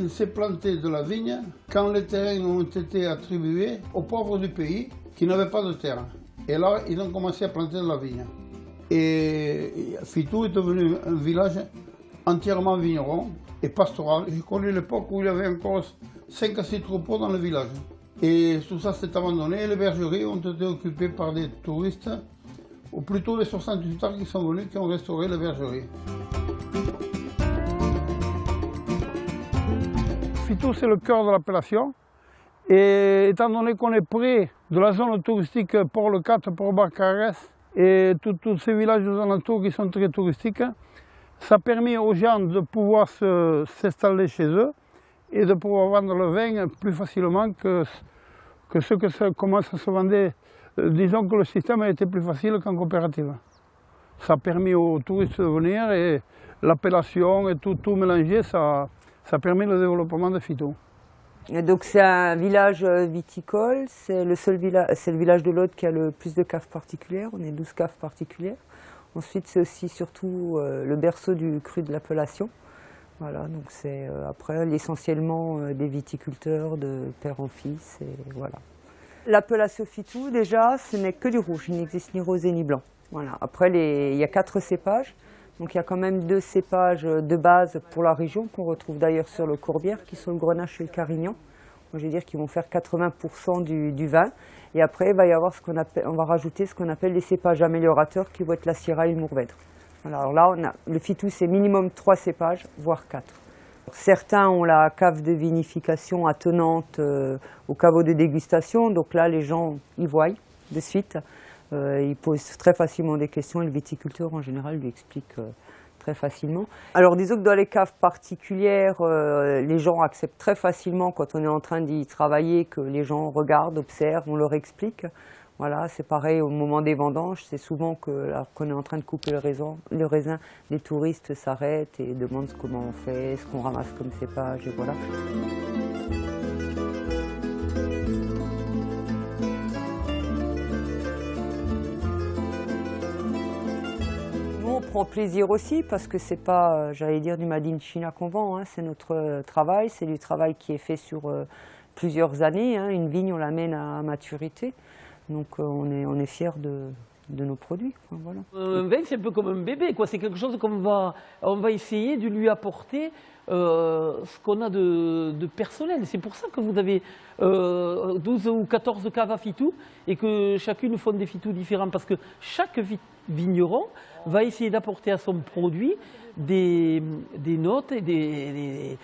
il s'est planté de la vigne quand les terrains ont été attribués aux pauvres du pays qui n'avaient pas de terre. Et là, ils ont commencé à planter de la vigne. Et Fitou est devenu un village entièrement vigneron et pastoral. J'ai connu l'époque où il y avait encore 5 à 6 troupeaux dans le village. Et tout ça s'est abandonné et les bergeries ont été occupées par des touristes, ou plutôt les 68 ans qui sont venus, qui ont restauré les bergeries. Fitou, c'est le cœur de l'appellation. Et étant donné qu'on est près de la zone touristique Port-le-4, Port-Barcarès et tous ces villages aux alentours qui sont très touristiques, ça permet aux gens de pouvoir s'installer chez eux et de pouvoir vendre le vin plus facilement que comment ça se vendait. Disons que le système a été plus facile qu'en coopérative. Ça a permis aux touristes de venir et l'appellation et tout mélanger, ça permet le développement de Fitou. Et donc c'est un village viticole, c'est le village de l'Aude qui a le plus de caves particulières, on est 12 caves particulières. Ensuite c'est aussi surtout le berceau du cru de l'appellation. Voilà, donc c'est après essentiellement des viticulteurs de père en fils et voilà. L'appellation Fitou déjà ce n'est que du rouge, il n'existe ni rosé ni blanc. Voilà. Après il y a 4 cépages. Donc il y a quand même 2 cépages de base pour la région, qu'on retrouve d'ailleurs sur le Corbière, qui sont le Grenache et le Carignan. Moi, je veux dire qu'ils vont faire 80% du vin. Et après, il va y avoir on va rajouter ce qu'on appelle les cépages améliorateurs, qui vont être la Syrah et le Mourvèdre. Voilà, alors là, le Fitou, c'est minimum 3 cépages, voire 4. Certains ont la cave de vinification attenante au caveau de dégustation. Donc là, les gens y voient de suite. Il pose très facilement des questions et le viticulteur en général lui explique très facilement. Alors disons que dans les caves particulières, les gens acceptent très facilement quand on est en train d'y travailler, que les gens regardent, observent, on leur explique. Voilà, c'est pareil au moment des vendanges, c'est souvent alors qu'on est en train de couper le raisin, les touristes s'arrêtent et demandent comment on fait, ce qu'on ramasse comme cépage et voilà. On prend plaisir aussi parce que c'est pas, j'allais dire, du Made in China qu'on vend, hein. C'est notre travail, c'est du travail qui est fait sur plusieurs années. Hein. Une vigne, on l'amène à maturité, donc on est fiers de nos produits. Quoi, voilà. Un vin, c'est un peu comme un bébé, quoi. C'est quelque chose qu'on va essayer de lui apporter ce qu'on a de personnel. C'est pour ça que vous avez 12 ou 14 caves à Fitou et que chacune font des Fitou différents, parce que chaque vigneron va essayer d'apporter à son produit des notes, et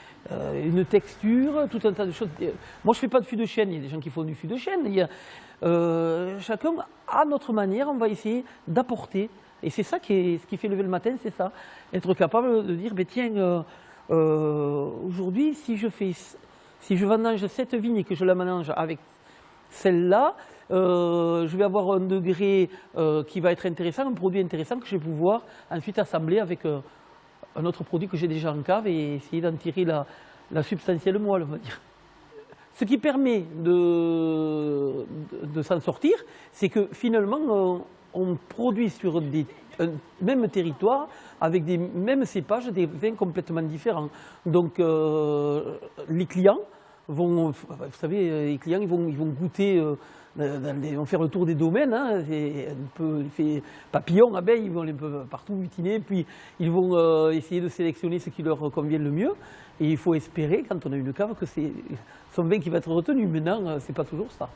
une texture, tout un tas de choses. Moi, je ne fais pas de fût de chêne, il y a des gens qui font du fût de chêne. Chacun, à notre manière, on va essayer d'apporter. Et c'est ça ce qui fait lever le matin, c'est ça. Être capable de dire, tiens, aujourd'hui, si je vendange cette vigne et que je la mélange avec celle-là, je vais avoir un degré qui va être intéressant, un produit intéressant que je vais pouvoir ensuite assembler avec un autre produit que j'ai déjà en cave et essayer d'en tirer la substantielle moelle, on va dire. Ce qui permet de s'en sortir, c'est que finalement, on produit sur un même territoire, avec des mêmes cépages, des vins complètement différents. Donc les clients vont, vous savez, les clients ils vont goûter, ils vont faire le tour des domaines, hein, papillons, abeilles, ils vont un peu partout butiner, puis ils vont essayer de sélectionner ce qui leur convient le mieux. Et il faut espérer, quand on a une cave, que c'est son vin qui va être retenu. Maintenant, ce n'est pas toujours ça.